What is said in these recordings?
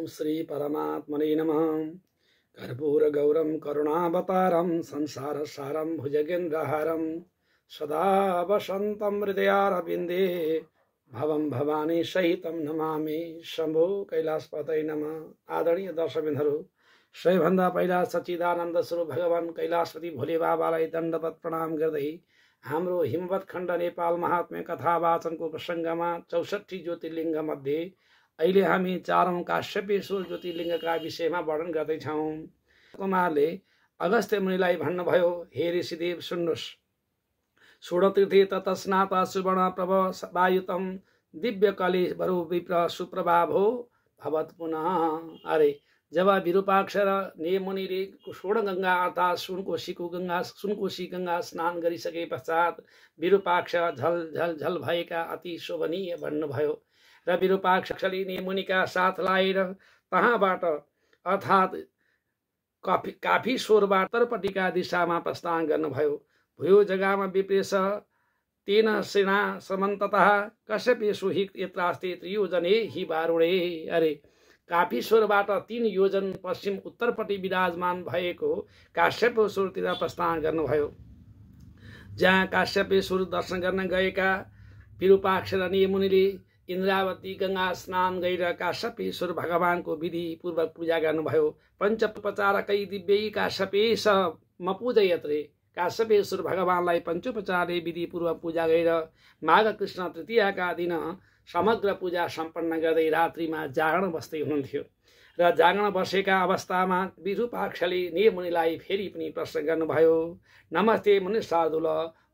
श्री परमात्मने नमः। कर्पूरगौरं करुणावतारं संसारसारं भुजगेन्द्रहारं सदा वसन्तं हृदयारविन्दे भवं भवानी सहितं नमामि। शम्भो कैलाशपतये नमः। आदरणीय दर्शकबिन्दुहरू, सबैभन्दा पहिला सच्चिदानन्द स्वरूप भगवान कैलाशपति भोले बाबालाई दण्डवत प्रणाम गर्दै हाम्रो हिमवत खण्ड नेपाल महात्म्य कथा वाचनको प्रसङ्गमा 64 ज्योतिर्लिङ्ग मध्ये अहिले हामी 4औं काश्यपेश्वर ज्योतिर्लिङ्गका विषयमा वर्णन गर्दैछौँ। कुमारले अगस्त्य मुनिलाई भन्नुभयो, हे ऋषिदेव सुन्नुहोस्, षोडतीर्थे तत स्नाता सुवर्ण प्रभ वायुतम दिव्य कले बरु विप्र सुप्रभाभो भवत पुनः। अरे जब विरूपाक्ष र नेमुनिले षोडगङ्गा अर्थात् सुनकोशी गङ्गा स्नान गरिसके पश्चात विरूपाक्ष झल झल झल भएका अति शोभनीय भन्नुभयो र विरूपाक्षले नेमुनिका साथ लाएर तहाँबाट अर्थात् काफी स्वरबाट उत्तरपट्टिका दिशामा प्रस्थान गर्नुभयो। भूयो जगामा विप्रेश तेन सेना समन्ततः कश्यपेषु हि यत्रास्ते त्रियोजने हि वारुणे। अरे काफीश्वरबाट 3 योजन पश्चिम उत्तरपट्टि विराजमान भएको काश्यपेश्वरतिर प्रस्थान गर्नुभयो। जहाँ काश्यपेश्वर दर्शन गर्न गएका विरूपाक्ष र नेमुनिले इन्द्रावती गङ्गा स्नान गरेर काश्यपेश्वर भगवानको विधि पूर्वक पूजा गर्नुभयो। पञ्चोपचारकै दिव्यै काश्यपेश मपूजयत्रे। काश्यपेश्वर भगवानलाई पञ्चोपचारले विधि पूर्वक पूजा गरेर माघ कृष्ण तृतीयाका दिन समग्र पूजा सम्पन्न गर्दै रात्रिमा जागरण बस्दै हुनुहुन्थ्यो र जागरण बसेका अवस्थामा विरूपाक्षले नेमुनिलाई फेरि पनि प्रश्न गर्नुभयो, नमस्ते मुनि साधुल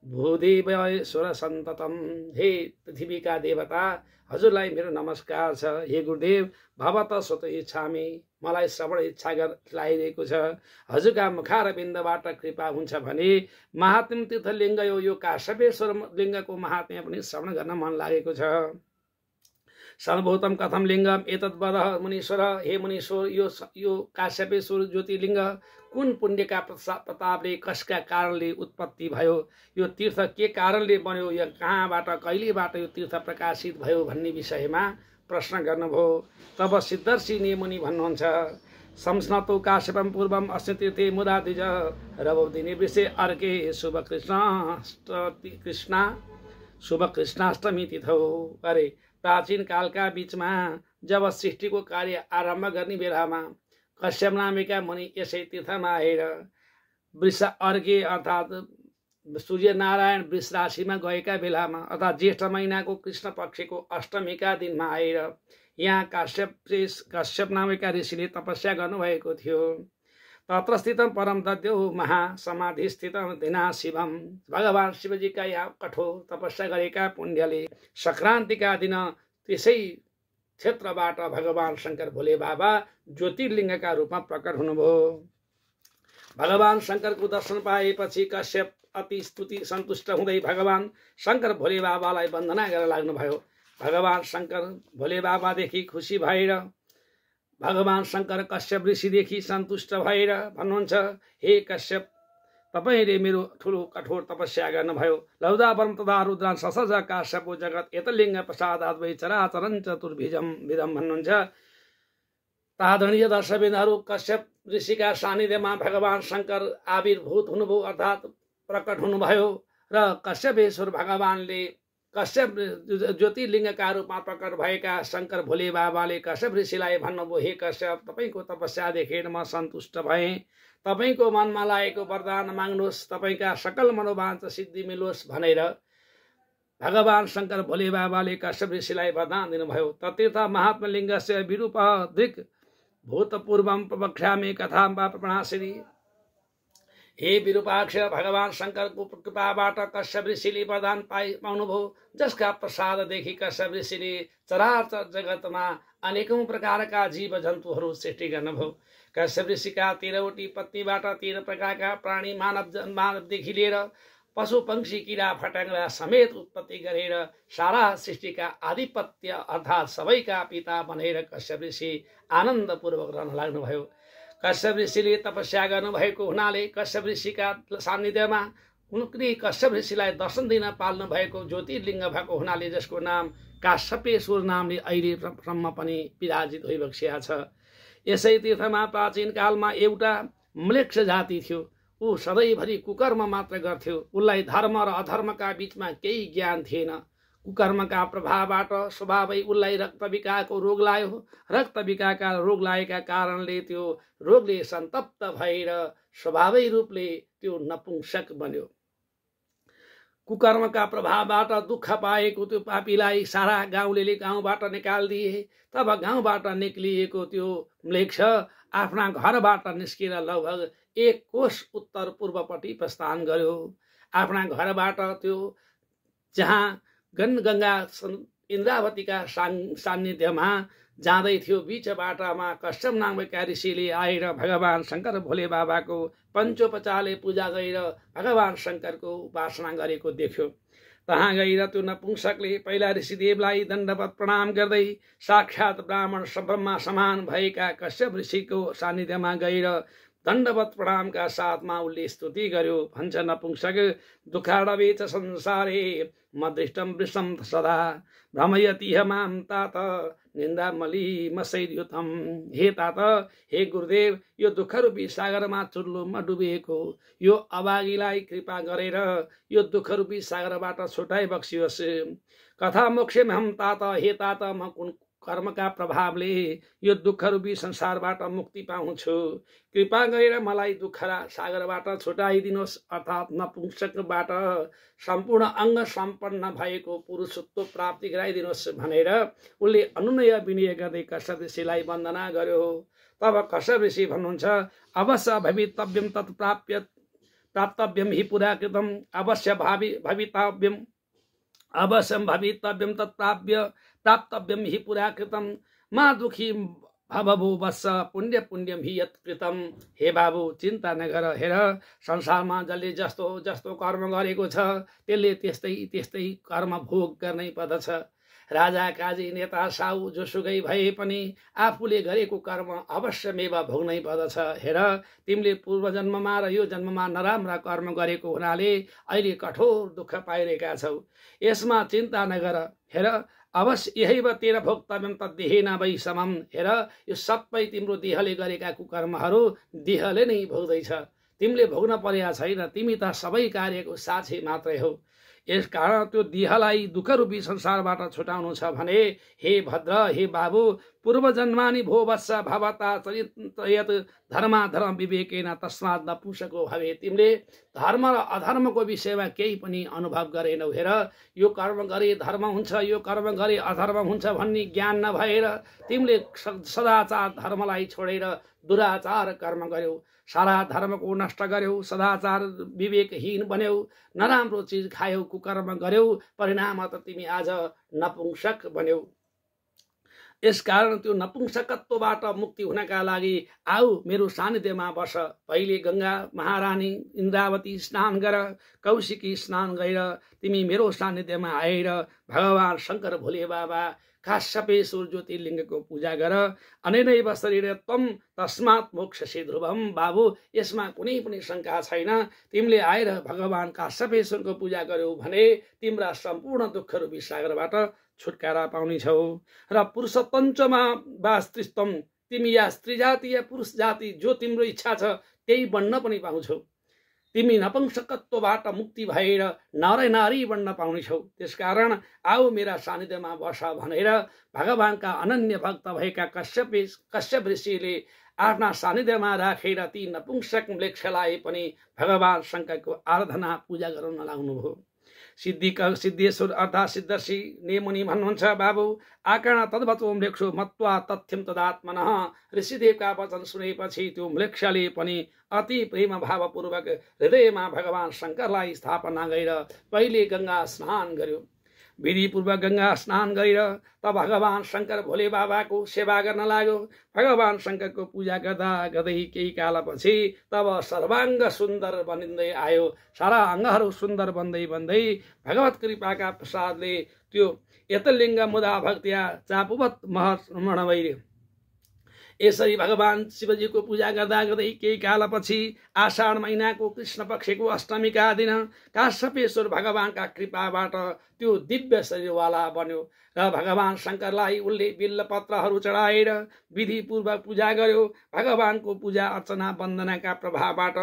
भूदेवेश्वर सन्ततम। हे पृथ्वीका देवता, हजुरलाई मेरो नमस्कार छ। हे गुरुदेव, भवत स्वत इच्छामि, मलाई श्रवण इच्छा लागिरहेको छ। हजुरका मुखारविन्दबाट कृपा हुन्छ भने महात्म्य तीर्थलिङ्ग यो काश्यपेश्वर लिङ्गको महात्म्य पनि श्रवण गर्न मन लागेको छ। सर्वभूतम कथम लिङ्गम एतद् वद मुनीश्वर। हे मुनीश्वर, यो काश्यपेश्वर ज्योतिर्लिङ्ग कुन पुण्यका प्रतापले कसका कारणले उत्पत्ति भयो, यो तीर्थ के कारणले बन्यो, यो कहाँबाट कहिलेबाट यो तीर्थ प्रकाशित भयो भन्ने विषयमा प्रश्न गर्नुभयो। तब सिद्धर्षि नेमुनि भन्नुहुन्छ, संस्नतो काश्यपम पूर्वम अस्य तीर्थे मुदा द्विज रवौदिने विषय अर्के शुभ कृष्णाष्टमी तिथौ। अरे प्राचीन कालका बीचमा जब सृष्टिको कार्य आरम्भ गर्ने बेलामा कश्यप नामेका मुनि यसै तीर्थमा आएर वृष अर्घे अर्थात् सूर्यनारायण वृष राशिमा गएका बेलामा अर्थात् ज्येष्ठ महिनाको कृष्ण पक्षको अष्टमीका दिनमा आएर यहाँ कश्यप नामेका ऋषिले तपस्या गर्नुभएको थियो। तत्र स्थितम परम दद्यो महासमाधि स्थितम धिना शिवम। भगवान शिवजीका यहाँ कठोर तपस्या गरेका पुण्यले सङ्क्रान्तिका दिन त्यसै क्षेत्रबाट भगवान शङ्कर भोले बाबा ज्योतिर्लिङ्गका रूपमा प्रकट हुनुभयो। भगवान शङ्करको दर्शन पाएपछि कश्यप अति स्तुति सन्तुष्ट हुँदै भगवान शङ्कर भोले बाबालाई वन्दना गर्न लाग्नुभयो। भगवान शङ्कर भोले बाबादेखि खुसी भएर भगवान शङ्कर कश्यप ऋषिदेखि सन्तुष्ट भएर भन्नुहुन्छ, हे कश्यप, तपाईँले मेरो ठुलो कठोर तपस्या गर्नुभयो। लौदावरम तथा रुद्रान ससज काश्यपो जगत एतलिङ्ग प्रसादात् वै चराचरं चतुर्भुजं विधम भन्नुहुन्छ। आदरणीय दर्शकबिन्दुहरू, कश्यप ऋषिका सानिध्यमा भगवान शङ्कर आविर्भूत हुनुभयो अर्थात् प्रकट हुनुभयो र कश्यपेश्वर भगवानले कश्यप ज्योतिर्लिङ्गका रूपमा प्रकट भएका शङ्कर भोले बाबाले कश्यप ऋषिलाई भन्नुभयो, हे कश्यप, तपाईँको तपस्या देखेर म सन्तुष्ट भएँ। तपाईँको मनमा लागेको वरदान माग्नुहोस्, तपाईँका सकल मनोवाञ्छा सिद्धि मिलोस् भनेर भगवान शङ्कर भोले बाबाले कश्यप ऋषिलाई वरदान दिनुभयो। ततीर्थ महात्मलिङ्गस्य विरूप दृक् भूतपूर्वं प्रवक्ष्यामि कथां वा प्रणासिनी। हे विरूपाक्ष, भगवान शङ्करको कृपाबाट कश्यप ऋषिले वरदान पाउनुभयो, जसका प्रसाददेखि कश्यप ऋषिले चराचर जगतमा अनेकौं प्रकारका जीव जन्तुहरू सृष्टि गर्नुभयो। कश्यप ऋषिका 13वटी पत्नीबाट 13 प्रकारका प्राणी मानवदेखि लिएर पशु पक्षी किरा फट्याङ्ग्रा समेत उत्पत्ति गरेर सारा सृष्टिका आधिपत्य अर्थात् सबैका पिता बनेर कश्यप ऋषि आनन्दपूर्वक रहन लाग्नुभयो। कश्यप ऋषिले तपस्या गर्नुभएको हुनाले कश्यप ऋषिका सान्निध्यमा उनले कश्यप ऋषिलाई दर्शन दिन पाल्नु भएको ज्योतिर्लिङ्ग भएको हुनाले जसको नाम काश्यपेश्वर नामले अहिलेसम्म पनि विराजित भइबक्सिया छ। यसै तीर्थमा प्राचीन कालमा एउटा म्लेच्छ जाति थियो। ऊ सधैँभरि कुकर्म मात्र गर्थ्यो। उसलाई धर्म र अधर्मका बीचमा केही ज्ञान थिएन। कुकर्मका प्रभावबाट स्वभावै उसलाई रक्तविकारको रोग लाग्यो। रक्तविकारका रोग लागेका कारणले त्यो रोगले सन्तप्त भएर स्वभावै रूपले त्यो नपुंसक बन्यो। कुकर्मका प्रभावबाट दुःख पाएको त्यो पापीलाई सारा गाउँले गाउँबाट निकालिदिए। तब गाउँबाट निक्लिएको त्यो म्लेच्छ आफ्ना घरबाट निस्केर लगभग 1 कोश उत्तर पूर्वपट्टि प्रस्थान गर्यो। आफ्ना घरबाट त्यो जहाँ गङ्गा इन्द्रावतीका सान्निध्यमा जाँदै थियो, बीच बाटामा कश्यप नामका ऋषिले आएर भगवान शङ्कर भोले बाबाको पञ्चोपचारले पूजा गरेर भगवान शङ्करको उपासना गरेको देख्यो। तहाँ गएर त्यो नपुंसकले पहिला ऋषिदेवलाई दण्डवत प्रणाम गर्दै साक्षात् ब्राह्मण ब्रह्मा समान भएका कश्यप ऋषिको सान्निध्यमा गएर दण्डवत प्रणामका साथमा उसले स्तुति गर्यो। भन्छ नपुंसक दुःखाडवे च संसारे मदृष्टम वृषम सदा भ्रमयति माम तात निन्दा मली मसैद्युतम। हे तात, हे गुरुदेव, यो दुःखरूपी सागरमा चुर्लुममा डुबिएको यो अभागीलाई कृपा गरेर यो दुःखरूपी सागरबाट छुटाइ बक्सियोस्। कथा मोक्षे हम तात, हे तात, म कुन कर्मका प्रभावले यो दुःखरूपी संसारबाट मुक्ति पाउँछु। कृपा गरेर मलाई दुःख सागरबाट छुटाइदिनुहोस्, अर्थात् नपुंसकबाट सम्पूर्ण अङ्ग सम्पन्न भएको पुरुषत्व प्राप्ति गराइदिनुहोस् भनेर उसले अनुनय विनय गर्दै कश्यप ऋषिलाई वन्दना गर्यो। तब कश्यप ऋषि भन्नुहुन्छ, अवश्य भवितव्यम तत् प्राप्तव्यम हि पुरा कृतम अवश्य भवितव्यम तत् प्राप्तव्यम हि पुरा कृतम मा दुखी भवभो वत्स पुण्यम हि यत् कृतम। हे बाबु, चिन्ता नगर। हेर, संसारमा जसले जस्तो जस्तो कर्म गरेको छ त्यसले त्यस्तै कर्म भोग गर्नै पर्दछ। राजा काजी नेता साहु जोसुकै भए पनि आफूले गरेको कर्म अवश्यमेव भोग्नै पर्दछ। हेर, तिमीले पूर्व जन्ममा र यो जन्ममा नराम्रा कर्म गरेको हुनाले अहिले कठोर दुःख पाइरहेका छौ। यसमा चिन्ता नगर। हेर, अवश्य यही तेर भोक्तव्यम तद्देहेन वै समम। हेर, यो सबै तिम्रो देहले गरेका कुकर्महरू देहले नै भोग्दैछ। तिमीले भोग्न परेका छैन। तिमी त सबै कार्यको साक्षी मात्रै हौ। यस कारण त्यो देहलाई दुःखरूपी संसारबाट छुटाउनु छ भने हे भद्र, हे बाबु, पूर्व जन्मानि भो वत्स भवता चरित धर्म विवेकेन तस्मात् नपुंसको भवे। तिमीले धर्म र अधर्मको विषयमा केही पनि अनुभव गरेनौ। हेर, यो कर्म गरे धर्म हुन्छ, यो कर्म गरे अधर्म हुन्छ भन्ने ज्ञान नभएर तिमीले सदाचार धर्मलाई छोडेर दुराचार कर्म गर्यौ। सारा धर्मको नष्ट गर्यौ। सदाचार विवेकहीन बन्यौ। नराम्रो चिज खायौ, कुकर्म गर्यौ। परिणाम त तिमी आज नपुंसक बन्यौ। यसकारण त्यो नपुंसकत्वबाट मुक्ति हुनका लागि आऊ मेरो सानिध्यमा बस। पहिले गङ्गा महारानी इन्द्रावती स्नान गर, कौशिकी स्नान गरेर तिमी मेरो सानिध्यमा आएर भगवान शङ्कर भोले बाबा काश्यपेश्वर ज्योतिर्लिङ्गको पूजा गर। अनेनैव शरीर त्वम तस्मात् मोक्षसे ध्रुवम। बाबु, यसमा कुनै पनि शङ्का छैन। तिमीले आएर भगवान काश्यपेश्वरको पूजा गर्यौ भने तिम्रा सम्पूर्ण दुःखरूपी सागरबाट छुटकारा पाउनेछौ। र पुरुषोत्तममा वास्त्रिस्तम, तिमी या स्त्री जाति या पुरुष जाति जो तिम्रो इच्छा छ त्यही बन्न पनि पाउँछौ। तिमी नपुंसकत्वबाट मुक्ति भएर नर नारी बन्न पाउनेछौ। त्यसकारण आऊ मेरा सानिध्यमा बस भनेर भगवानका अनन्य भक्त भएका कश्यप ऋषिले आफ्ना सानिध्यमा राखेर ती नपुंसक म्लेच्छलाई पनि भगवान शङ्करको आराधना पूजा गर्न लाग्नुभयो। सिद्धेश्वर अर्थात् सिद्धर्षि नेमुनि भन्नुहुन्छ, बाबु, आकर्ण तद्वतो म्लेच्छो मत्वा तथ्यम तदात्मनः। ऋषिदेवका वचन सुनेपछि त्यो म्लेच्छले पनि अति प्रेम भावपूर्वक हृदयमा भगवान शङ्करलाई स्थापना गरेर पहिले गङ्गा स्नान गर्यो। विधिपूर्वक गङ्गा स्नान गरेर त भगवान शङ्कर भोले बाबाको सेवा गर्न लाग्यो। भगवान शङ्करको पूजा गर्दा गर्दै केही कालपछि तब सर्वाङ्ग सुन्दर बनिँदै आयो। सारा अङ्गहरू सुन्दर बन्दै बन्दै भगवत कृपाका प्रसादले त्यो यतलिङ्ग मुदा भक्त्या चापुवत महर्मणवैर यसरी भगवान शिवजीको पूजा गर्दा गर्दै केही कालपछि आषाढ महिनाको कृष्ण पक्षको अष्टमीका दिन काश्यपेश्वर भगवानका कृपाबाट त्यो दिव्य शरीरवाला बन्यो र भगवान शङ्करलाई उनले बिल्लपत्रहरू चढाएर विधिपूर्वक पूजा गर्यो। भगवानको पूजा अर्चना वन्दनाका प्रभावबाट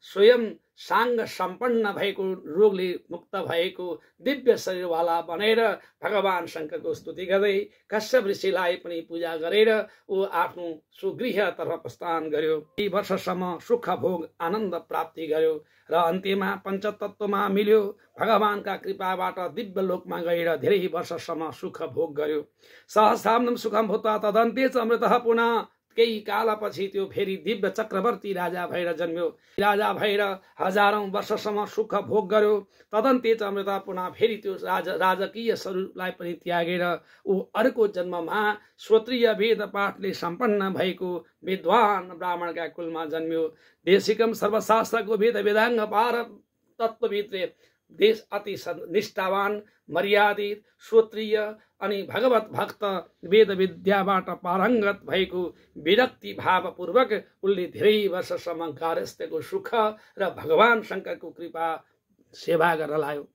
स्वयं साङ्ग सम्पन्न भएको रोगले मुक्त भएको दिव्य शरीरवाला बनेर भगवान शङ्करको स्तुति गर्दै कश्यप ऋषिलाई पनि पूजा गरेर ऊ आफ्नो सुगृहतर्फ प्रस्थान गर्यो। केही वर्षसम्म सुख भोग आनन्द प्राप्ति गर्यो र अन्त्यमा पञ्चतत्वमा मिल्यो। भगवानका कृपाबाट दिव्य लोकमा गएर धेरै वर्षसम्म सुख भोग गर्यो। सहस्राब्दं सुखं भूत्वा तदन्ते च अमृतः पुनः। केही कालपछि त्यो फेरि दिव्य चक्रवर्ती राजा भएर जन्म्यो। राजा भएर हजारौं वर्षसम्म सुख भोग गर्यो। तदन्ते च अमृतः पुनः फेरि त्यो राजकीय स्वरूपलाई पनि त्यागेर ऊ अर्को जन्ममा श्रोत्रिय वेद पाठले सम्पन्न भएको विद्वान ब्राह्मणका कुलमा जन्म्यो। देशिकम सर्वशास्त्रको वेद वेदाङ्ग पार तत्त्वविदले देश अति निष्ठावान मर्यादित श्रोत्रिय अनि भगवत भक्त वेद विद्याबाट पारङ्गत भएको विरक्ति भावपूर्वक उनले धेरै वर्षसम्म गारस्थ्यको सुख र भगवान शङ्करको कृपा सेवा गर्न लाग्यो।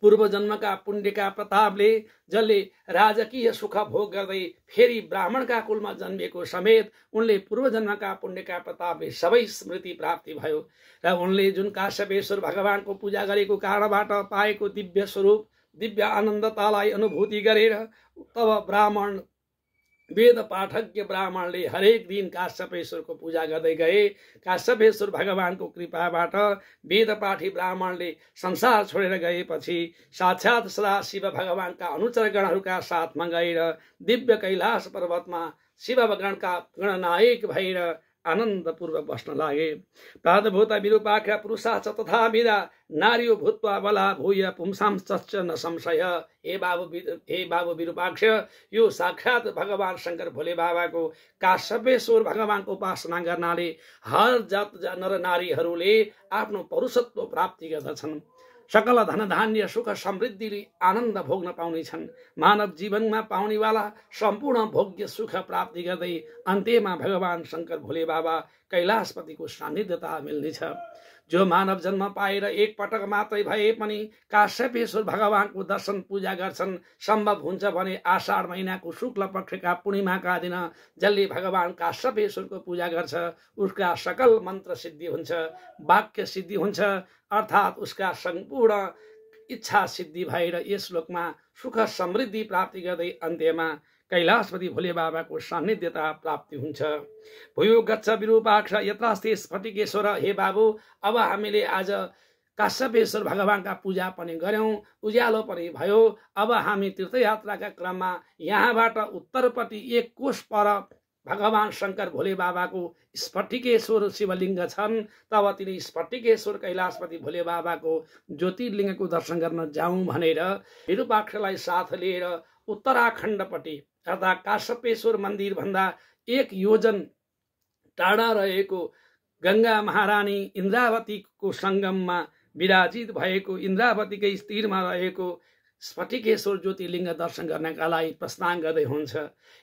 पूर्व जन्मका पुण्यका प्रतापले जसले राजकीय सुख भोग गर्दै फेरि ब्राह्मणका कुलमा जन्मिएको समेत उनले पूर्व जन्मका पुण्यका प्रतापले सबै स्मृति प्राप्ति भयो र उनले जुन काश्यपेश्वर भगवानको पूजा गरेको कारणबाट पाएको दिव्य स्वरूप दिव्य आनन्दतालाई अनुभूति गरेर तब ब्राह्मण वेद पाठज्ञ ब्राह्मणले हरेक दिन काश्यपेश्वरको पूजा गर्दै गए। काश्यपेश्वर भगवानको कृपाबाट वेदपाठी ब्राह्मणले संसार छोडेर गएपछि साक्षात् सदा शिव भगवानका अनुचरगणहरूका साथमा गएर दिव्य कैलाश पर्वतमा शिवगणका गणनायक भएर आनन्दपूर्वक बस्न लागे। प्रादभूत विरूपाक्ष पुरुषाश्च तथा विदा नार्यो भूत्वा बला भूय पुंसांश्च न संशय। हे बाबु विरूपाक्ष, यो साक्षात भगवान शङ्कर भोले बाबाको काश्यपेश्वर भगवानको उपासना गर्नाले हर जात नर नारीहरूले आफ्नो पौरुषत्व प्राप्ति गर्दछन्। सकल धन धान्य सुख समृद्धिले आनन्द भोग्न पाउनेछन्। मानव जीवनमा पाउनेवाला सम्पूर्ण भोग्य सुख प्राप्ति गर्दै अन्त्यमा भगवान शङ्कर भोले बाबा कैलाशपतिको सान्निध्यता मिल्नेछ। जो मानव जन्म पाएर एक पटक मात्रै भए पनि काश्यपेश्वर भगवानको दर्शन पूजा गर्छन् सम्भव हुन्छ भने आषाढ महिनाको शुक्ल पक्षका पूर्णिमाका दिन जसले भगवान काश्यपेश्वरको पूजा गर्छ उसका सकल मन्त्र सिद्धि हुन्छ, वाक्य सिद्धि हुन्छ, अर्थात् उसका सम्पूर्ण इच्छा सिद्धि भएर यस लोकमा सुख समृद्धि प्राप्ति गर्दै अन्त्यमा कैलाशपति भोले बाबाको सान्निध्यता प्राप्ति हुन्छ। भूयो गच्छ विरूपाक्ष यत्रास्ति स्फटिकेश्वर। हे बाबु, अब हामीले आज काश्यपेश्वर भगवानका पूजा पनि गर्यौं, उज्यालो पनि भयो। अब हामी तीर्थयात्राका क्रममा यहाँबाट उत्तरपट्टि 1 कोश पर भगवान शङ्कर भोले बाबाको स्फटिकेश्वर शिवलिङ्ग छन्। तब तिनी स्फटिकेश्वर कैलाशपति भोले बाबाको ज्योतिर्लिङ्गको दर्शन गर्न जाउँ भनेर विरूपाक्षलाई साथ लिएर उत्तराखण्डपट्टि अर्थात् काश्यपेश्वर मन्दिर भन्दा 1 योजन टाढा रहेको गंगा महारानी इन्द्रावतीको संगममा विराजित भएको इन्द्रावतीकै तीरमा रहेको स्फटिकेश्वर ज्योतिर्लिङ्ग दर्शन गर्नका लागि प्रस्थान गर्दै हुन्छ।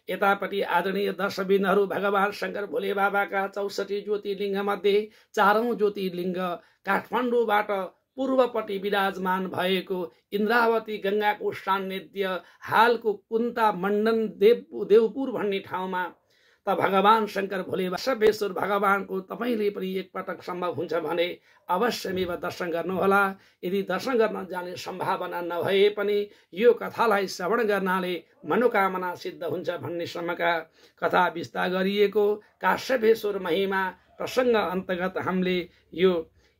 यतापट्टि आदरणीय दर्शकबिन्दुहरू, भगवान शङ्कर भोले बाबाका 64 ज्योतिर्लिङ्ग मध्ये 4औं ज्योतिर्लिङ्ग काठमाडौँबाट पूर्वपट्टि विराजमान भएको इन्द्रावती गंगाको सान्निध्य हालको कुन्ता मण्डन देवपुर भन्ने ठाउँमा त भगवान शङ्कर भोले काश्यपेश्वर भगवानको तपाईले पनि एकपटक सम्भव हुन्छ भने अवश्यमेव दर्शन गर्नुहोला। यदि दर्शन गर्न जाने सम्भावना नभए पनि यो कथालाई श्रवण गर्नाले मनोकामना सिद्ध हुन्छ भन्ने सम्मका कथा विस्तार गरिएको काश्यपेश्वर महिमा प्रसङ्ग अन्तर्गत हामीले यो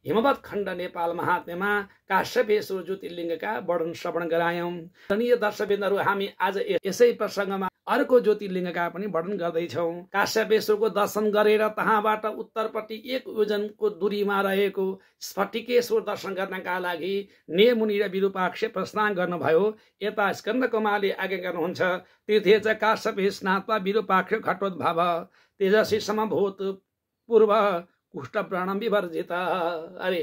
हिमवत खण्ड नेपाल महात्म्यमा काश्यपेश्वर ज्योतिर्लिङ्गका वर्णन श्रवण गरायौं। आदरणीय दर्शकबिन्दुहरू, हामी आज यसै प्रसङ्गमा अर्को ज्योतिर्लिङ्गका पनि वर्णन गर्दैछौँ। काश्यपेश्वरको दर्शन गरेर तहाँबाट उत्तरपट्टि 1 योजनको दूरीमा रहेको स्फटिकेश्वर दर्शन गर्नका लागि नेमुनि र विरूपाक्ष प्रस्थान गर्नुभयो। यता स्कन्दकुमारले आज्ञा गर्नुहुन्छ, तीर्थे च काश्यपेश नात्वा विरूपाक्ष घटोद्भव तेजस्वी समभूत पूर्व कुष्ठ प्राणम विवर्जित। अरे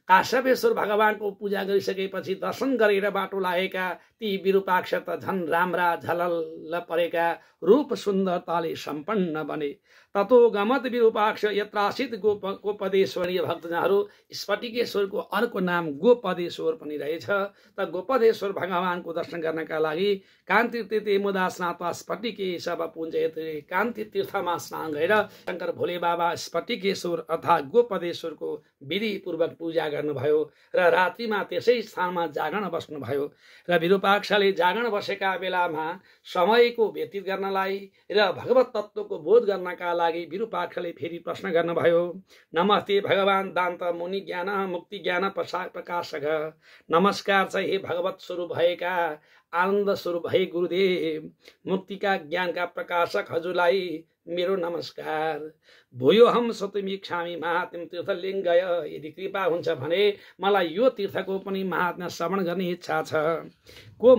काश्यपेश्वर भगवानको पूजा गरिसकेपछि दर्शन गरेर बाटो लागेका ती विरूपाक्ष त झन् राम्रा झलल्ल परेका रूप सुन्दरताले सम्पन्न बने। ततो गमत विरूपाक्ष यत्रासित गोपदेश्वरीय भक्तजनहरू स्फटिकेश्वरको अर्को नाम गोपदेश्वर पनि रहेछ। त गोपदेश्वर भगवानको दर्शन गर्नका लागि कान्ति तीर्थे मुदा स्नात्वा स्फटिकेशव पूजयते कान्ति तीर्थमा स्नान गरेर शङ्कर भोले बाबा स्फटिकेश्वर अर्थात् गोपदेश्वरको विधिपूर्वक पूजा गर्नुभयो र रात्रिमा त्यसै स्थानमा जागरण बस्नुभयो। र विरूपाक्षले जागरण बसेका बेलामा समयको व्यतीत गर्नलाई र भगवत तत्त्वको बोध गर्नका लागि विरूपाक्षले फेरि प्रश्न गर्नुभयो। नमस्ते भगवान दान्त मुनि ज्ञान मुक्ति ज्ञान प्रकाशक। नमस्कार छ हे भगवत स्वरूप भएका आनन्द स्वरूप भए गुरुदेव, मुक्तिका ज्ञानका प्रकाशक हजुरलाई मेरो नमस्कार। भूयो हम सतुमीक्षामी महात्म्य तीर्थलिङ्गय। यदि कृपा हुन्छ भने मलाई यो तीर्थको पनि महात्म्य श्रवण गर्ने इच्छा छ। को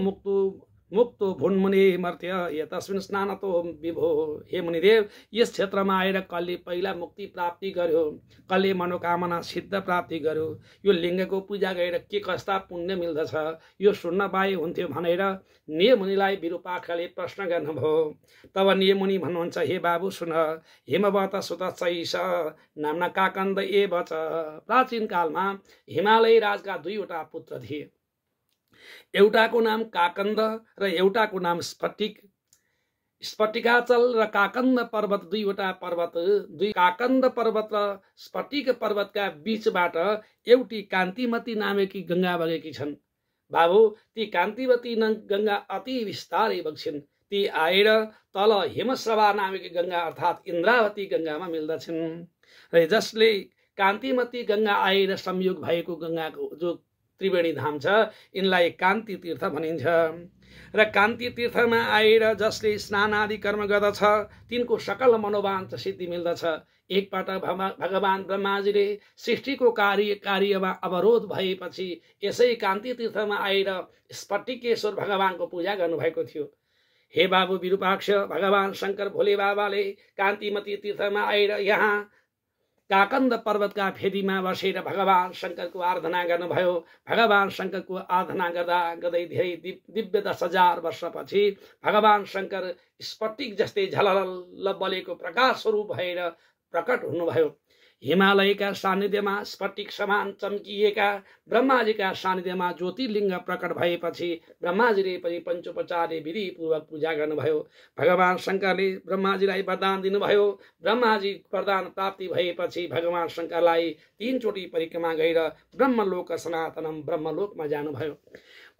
मुक्तो भुन्मुनि मर्त्य य तस्मिन् स्नानतो विभो। हे मुनिदेव, यस क्षेत्रमा आएर कसले पहिला मुक्ति प्राप्ति गर्यो, कसले मनोकामना सिद्ध प्राप्ति गर्यो, यो लिङ्गको पूजा गरेर के कस्ता पुण्य मिल्दछ, यो सुन्न पाए हुन्थ्यो भनेर नियमुनिलाई विरूपाक्षले प्रश्न गर्नुभयो। तब नियमुनि भन्नुहुन्छ, हे बाबु सुन, हिमवत सुतशैष नाम्ना काकन्द एव च। प्राचीन कालमा हिमालय राजका दुईवटा पुत्र थिए। एउटाको नाम काकन्द र एउटाको नाम स्फटिक। स्फटिकाचल र काकन्द पर्वत दुईवटा पर्वत, दुई काकन्द पर्वत र स्फटिक पर्वतका बीचबाट एउटी कान्तिमती नामेकी गंगा बगेकी छन्। बाबु, ती कान्तिमती गंगा अति विस्तारै बग्छिन्। ती आएर तल हिमश्रवा नामेकी गंगा अर्थात् इन्द्रावती गंगामा मिल्दछन्। र जसले कान्तिमती गंगा आएर संयोग भएको गंगाको जो त्रिवेणी धाम छ, यिनलाई कान्ति तीर्थ भनिन्छ। र कान्ति तीर्थमा आएर जसले स्नान आदि कर्म गर्दछ तिनको सकल मनोवाञ्छ सिद्धि मिल्दछ। एकपटक भगवान ब्रह्माजीले सृष्टिको कार्यमा अवरोध भएपछि यसै कान्ति तीर्थमा आएर स्फटिकेश्वर भगवानको पूजा गर्नुभएको थियो। हे बाबु विरूपाक्ष, भगवान शङ्कर भोले बाबाले कान्तिमती तीर्थमा आएर यहाँ काकन्द पर्वतका फेदीमा बसेर भगवान शङ्करको आराधना गर्नुभयो। भगवान शङ्करको आराधना गर्दा गर्दै धेरै दिव्य 10,000 वर्षपछि भगवान शङ्कर स्फटिक जस्तै झलल बलेको प्रकाश स्वरूप भएर प्रकट हुनुभयो। हिमालयका सान्निध्यमा स्फटिक समान चम्किएका ब्रह्माजीका सान्निध्यमा ज्योतिर्लिङ्ग प्रकट भएपछि ब्रह्माजीले पनि पञ्चोपचारले विधिपूर्वक पूजा गर्नुभयो। भगवान शङ्करले ब्रह्माजीलाई वरदान दिनुभयो। ब्रह्माजी वरदान प्राप्ति भएपछि भगवान शङ्करलाई 3 चोटि परिक्रमा गरेर ब्रह्मलोक सनातनम ब्रह्मलोकमा जानुभयो।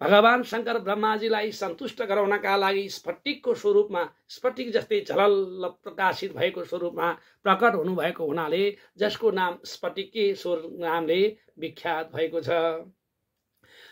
भगवान शङ्कर ब्रह्माजीलाई सन्तुष्ट गराउनका लागि स्फटिकको स्वरूपमा, स्फटिक जस्तै झलल प्रकाशित भएको स्वरूपमा प्रकट हुनुभएको हुनाले जसको नाम स्फटिकेश्वर नामले विख्यात भएको छ।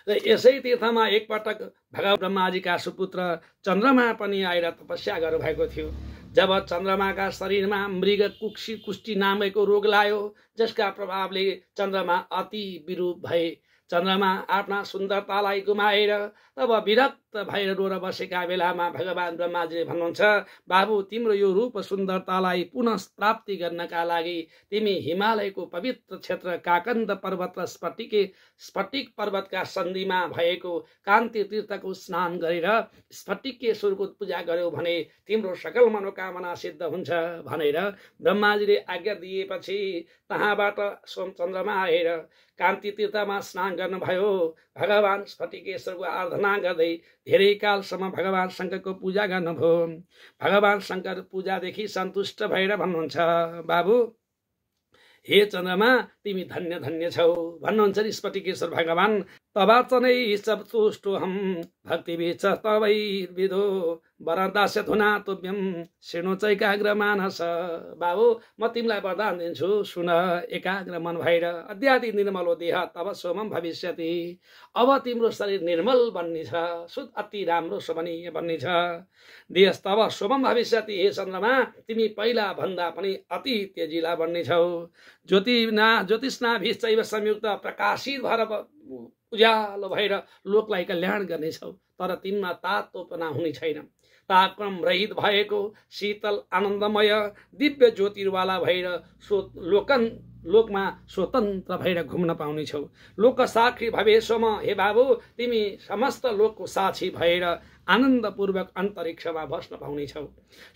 र यसै तीर्थमा एकपटक भगवान ब्रह्माजीका सुपुत्र चन्द्रमा पनि आएर तपस्या गर्नुभएको थियो। जब चन्द्रमाका शरीरमा मृग कुष्ठी नामको रोग लाग्यो, जसका प्रभावले चन्द्रमा अति विरूप भए। चन्द्रमा आफ्ना सुन्दरतालाई गुमाएर तब विरक्त भएर रोएर बसेका बेलामा भगवान ब्रह्माजीले भन्नुहुन्छ, बाबु, तिम्रो यो रूप सुन्दरतालाई पुनः प्राप्ति गर्नका लागि तिमी हिमालयको पवित्र क्षेत्र काकन्द पर्वत र स्फटिक पर्वतका सन्धिमा भएको कान्ति तीर्थको स्नान गरेर स्फटिकेश्वरको पूजा गर्यौ भने तिम्रो सकल मनोकामना सिद्ध हुन्छ भनेर ब्रह्माजीले आज्ञा दिएपछि तहाँबाट चन्द्रमा आएर कान्ति तीर्थमा स्नान गर्नुभयो। भगवान स्फटिकेश्वरको आराधना गर्दै धेरै कालसम्म भगवान शङ्करको पूजा गर्नुभयो। भगवान शङ्कर पूजादेखि सन्तुष्ट भएर भन्नुहुन्छ, बाबु, हे चन्द्रमा, तिमी धन्य धन्य छौ भन्नुहुन्छ नि स्फटिकेश्वर भगवान। तवाचनै सन्तुष्टोऽहं भक्तिभिश्च तवैर्विदो वरदास्य धुना तुभ्यं शृणु च एकाग्र मानस। बाबु, म तिमीलाई वरदान दिन्छु, सुन, एकाग्र मन भएर अध्यात्म निर्मलो देह तब सोमम भविष्यति। अब तिम्रो शरीर निर्मल बन्नेछ, शुद्ध अति राम्रो शोभनीय बन्नेछ। देह तब सोमम भविष्यति। हे चन्द्रमा, तिमी पहिला भन्दा पनि अति तेजिला बन्नेछौ। ज्योतिष्नाभिश्चैव संयुक्त प्रकाशित भएर उज्यालो भएर लोकलाई कल्याण गर्नेछौ। तर तिनमा तातोपना हुने छैन। तापक्रम रहित भएको शीतल आनन्दमय दिव्य ज्योतिर्वाला भएर लोकमा स्वतन्त्र भएर घुम्न पाउनेछौ। लोक साक्षी भवेशम, हे बाबु तिमी समस्त लोकको साक्षी भएर आनन्दपूर्वक अन्तरिक्षमा बस्न पाउनेछौ।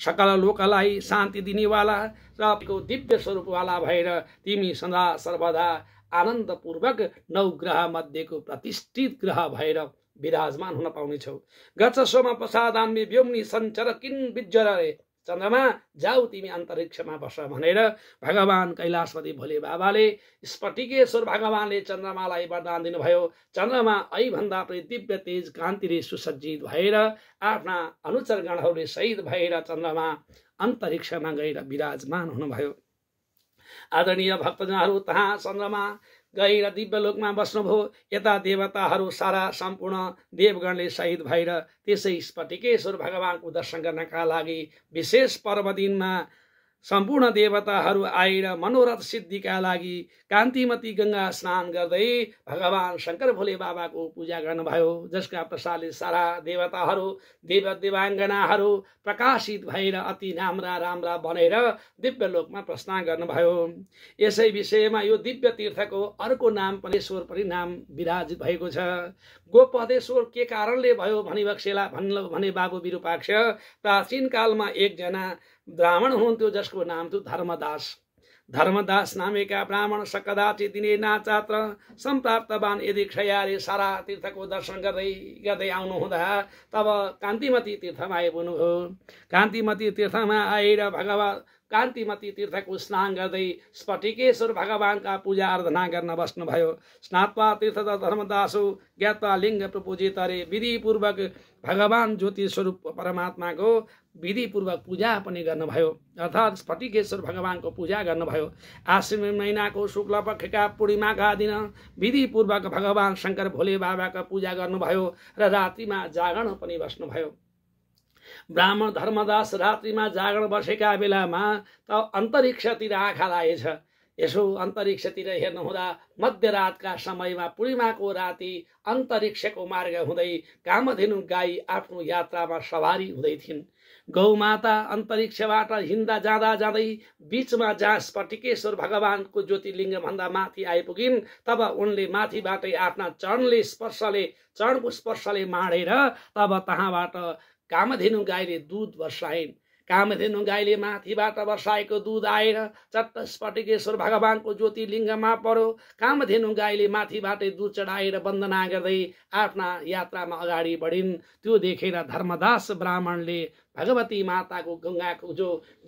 सकल लोकलाई शान्ति दिनेवाला र दिव्य स्वरूपवाला भएर तिमी सदा सर्वदा आनन्दपूर्वक 9 ग्रह मध्येको प्रतिष्ठित ग्रह भएर विराजमान हुन पाउनेछौ। गच्छ सोम प्रसादान्मे व्योम्नि सञ्चर किन विज्जरे, चन्द्रमा जाऊ तिमी अन्तरिक्षमा बस भनेर भगवान कैलाशपति भोले बाबाले स्फटिकेश्वर भगवानले चन्द्रमालाई वरदान दिनुभयो। चन्द्रमा ऐभन्दा पनि दिव्य तेज कान्तिले सुसज्जित भएर आफ्ना अनुचरगणहरूले सहित भएर चन्द्रमा अन्तरिक्षमा गएर विराजमान हुनुभयो। आदरणीय भक्तजनहरू तहाँ चन्द्रमा गएर दिव्य लोकमा बस्नुभयो। यता देवताहरू सारा सम्पूर्ण देवगणले सहित भएर त्यसै स्फटिकेश्वर भगवानको दर्शन गर्नका लागि विशेष पर्व दिनमा सम्पूर्ण देवताहरू आएर मनोरथ सिद्धिका लागि कान्तिमती गंगा स्नान गर्दै भगवान शंकर भोले बाबाको पूजा गर्नुभयो। जसका प्रसादले सारा देवताहरू देवाङ्गनाहरू प्रकाशित भएर अति राम्रा राम्रा बनेर दिव्य लोकमा प्रस्थान गर्नुभयो। यसै विषयमा यो दिव्य तीर्थको अर्को नाम पदेश्वर पनि नाम विराजित भएको छ। गोपदेश्वर के कारणले भयो भने बाबु विरूपाक्ष, प्राचीन कालमा एकजना ब्राह्मण हुनुहुन्थ्यो जसको नाम थियो धर्मदास। धर्मदास नामेका ब्राह्मण सकदाची दिने नाचात्र सम्प्राप्तवान यदि क्षयाले सारा तीर्थको दर्शन गर्दै आउनुहुँदा तब कान्तिमती तीर्थमा आइपुग्नुभयो। कान्तिमती तीर्थमा आएर भगवान कान्तिमती तीर्थको स्नान गर्दै स्फटिकेश्वर भगवानका पूजा आराधना गर्न बस्नुभयो। स्नात्वा तीर्थ धर्मदासो ज्ञात्वा लिङ्ग प्रपूजितरे, विधिपूर्वक भगवान ज्योति स्वरूप परमात्माको विधिपूर्वक पूजा पनि गर्नुभयो, अर्थात् स्फटिकेश्वर भगवानको पूजा गर्नुभयो। आश्विन महिनाको शुक्ल पक्षका पूर्णिमाका दिन विधिपूर्वक भगवान शंकर भोले बाबाका पूजा गर्नुभयो र रात्रिमा जागरण पनि बस्नुभयो। ब्राह्मण धर्मदास रात्रिमा जागरण बसेका बेलामा त अन्तरिक्षतिर आँखा लागेछ। यसो अन्तरिक्षतिर हेर्नुहुँदा मध्यरातका समयमा पूर्णिमाको राति अन्तरिक्षको मार्ग हुँदै कामधेनु गाई आफ्नो यात्रामा सवारी हुँदै थिइन्। गौमाता अन्तरिक्षबाट हिँड्दा जाँदै बीचमा जहाँ स्फटिकेश्वर भगवानको ज्योतिर्लिङ्ग भन्दा माथि आइपुगिन् तब उनले माथिबाटै आफ्ना चरणको स्पर्शले माडेर तब तहाँबाट कामधेनु गाईले दूध वर्षाइन्। कामधेनु गाईले माथिबाट वर्षाएको दूध आएर चट्ट स्फटिकेश्वर भगवानको ज्योतिर्लिङ्गमा पर्यो। कामधेनु गाईले माथिबाटै दूध चढाएर वन्दना गर्दै आफ्ना यात्रामा अगाडि बढिन्। त्यो देखेर धर्मदास ब्राह्मणले भगवती माताको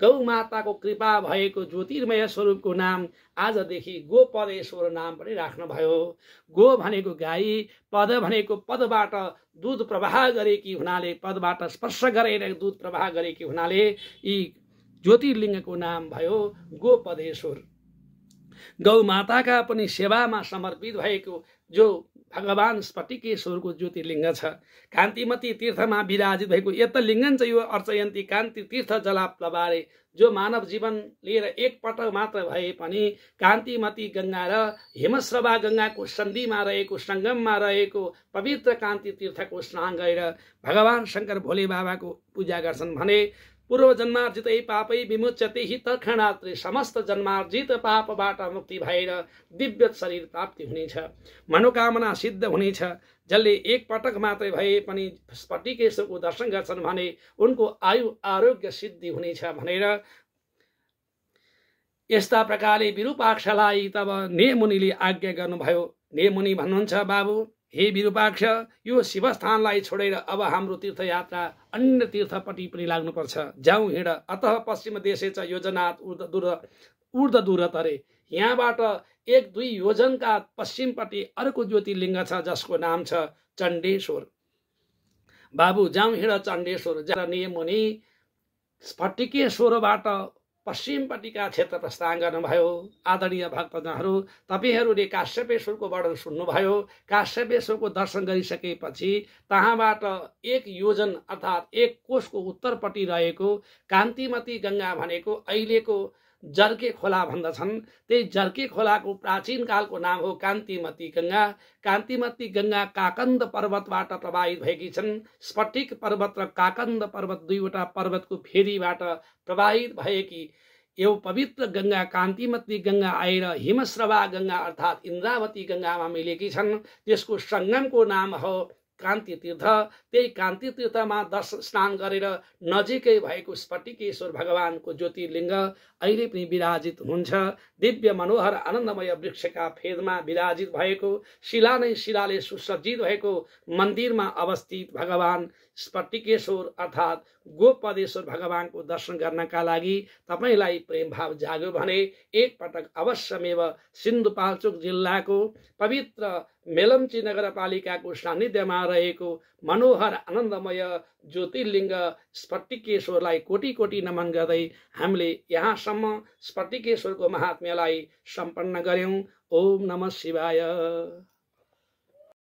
गौ माताको कृपा भएको ज्योतिर्मय स्वरूपको नाम आजदेखि गोपदेश्वर नाम पनि राख्नुभयो। गो भनेको गाई, पद भनेको पदबाट दूध प्रवाह गरेकी हुनाले, पदबाट स्पर्श गरेर दूध प्रवाह गरेकी हुनाले यी ज्योतिर्लिङ्गको नाम भयो गोपदेश्वर। गौ माताका पनि सेवामा समर्पित भएको जो भगवान स्फटिकेश्वरको ज्योतिर्लिङ्ग छ। कान्तिमती तीर्थमा विराजित भएको यत लिङ्गन चाहिँ यो अर्चयन्ती कान्ति तीर्थ जलाप्लबारे, जो मानव जीवन लिएर एक पटक मात्र भए पनि कान्तिमती गंगा र हेमश्रवा गंगाको सन्धिमा रहेको संगममा रहेको पवित्र कान्ति तीर्थको स्नान गरेर भगवान शंकर भोले बाबाको पूजा गर्छन् भने पूर्व जन्मार्जित पापै विमुच्यते हि तत्क्षणात्रे, समस्त जन्मार्जित पापबाट मुक्ति भएर दिव्य शरीर प्राप्ति हुनेछ, मनोकामना सिद्ध हुनेछ। जसले एक पटक मात्रै भए पनि स्फटिकेश्वरको दर्शन गर्छन् भने उनको आयु आरोग्य सिद्धि हुनेछ भनेर यस्ता प्रकारले विरूपाक्षलाई तब नेमुनिले आज्ञा गर्नुभयो। नेमुनि भन्नुहुन्छ, बाबु हे विरूपाक्ष, यो शिवस्थानलाई छोडेर अब हाम्रो तीर्थयात्रा अन्य तीर्थपट्टि पनि लाग्नुपर्छ। जाउँ हिँड। अतः पश्चिम देशे च योजनात् ऊर्ध्व दूरतरे, यहाँबाट 1-2 योजनका पश्चिमपट्टि अर्को ज्योतिर्लिङ्ग छ जसको नाम छ चण्डेश्वर। बाबु जाउँ हिँड चण्डेश्वर। नेमुनि स्फटिकेश्वरबाट पश्चिमपट्टिका क्षेत्र प्रस्थान गर्नुभयो। आदरणीय भक्तजनहरू, तपाईहरूले काश्यपेश्वरको वर्णन सुन्नुभयो। काश्यपेश्वरको दर्शन गरिसकेपछि तहाँबाट 1 योजन अर्थात् 1 कोसको उत्तरपट्टि रहेको कान्तिमती गंगा भनेको अहिलेको जर्के खोला भन्दछन्। त्यही जर्के खोलाको प्राचीन कालको नाम हो कान्तिमती गंगा। कान्तिमती गंगा काकन्द पर्वतबाट प्रवाहित भएकी छन्। स्फटिक पर्वत र काकन्द पर्वत दुईवटा पर्वतको फेदीबाट प्रवाहित भएकी यो पवित्र गंगा कान्तिमती गंगा आएर हिमस्रवा गंगा अर्थात् इन्द्रावती गंगामा मिलेकी छन्। त्यसको संगमको नाम हो कान्ति तीर्थ। त्यही कान्ति तीर्थमा स्नान गरेर नजिकै भएको स्फटिकेश्वर भगवानको ज्योतिर्लिङ्ग अहिले पनि विराजित हुनुहुन्छ। दिव्य मनोहर आनन्दमय वृक्षका फेदमा विराजित भएको शिला नै शिलाले सुसज्जित भएको मन्दिरमा अवस्थित भगवान स्फटिकेश्वर अर्थात् गोपदेश्वर भगवानको दर्शन गर्नका लागि तपाईलाई प्रेम भाव जाग्यो भने एक पटक अवश्यमेव सिन्धुपाल्चोक जिल्लाको पवित्र मेलम्ची नगरपालिकाको सान्निध्यमा रहेको मनोहर आनन्दमय ज्योतिर्लिङ्ग स्फटिकेश्वरलाई कोटि कोटि नमन गर्दै हामीले यहाँसम्म स्फटिकेश्वरको महात्म्यलाई सम्पन्न गर्यौं। ओम नमः शिवाय।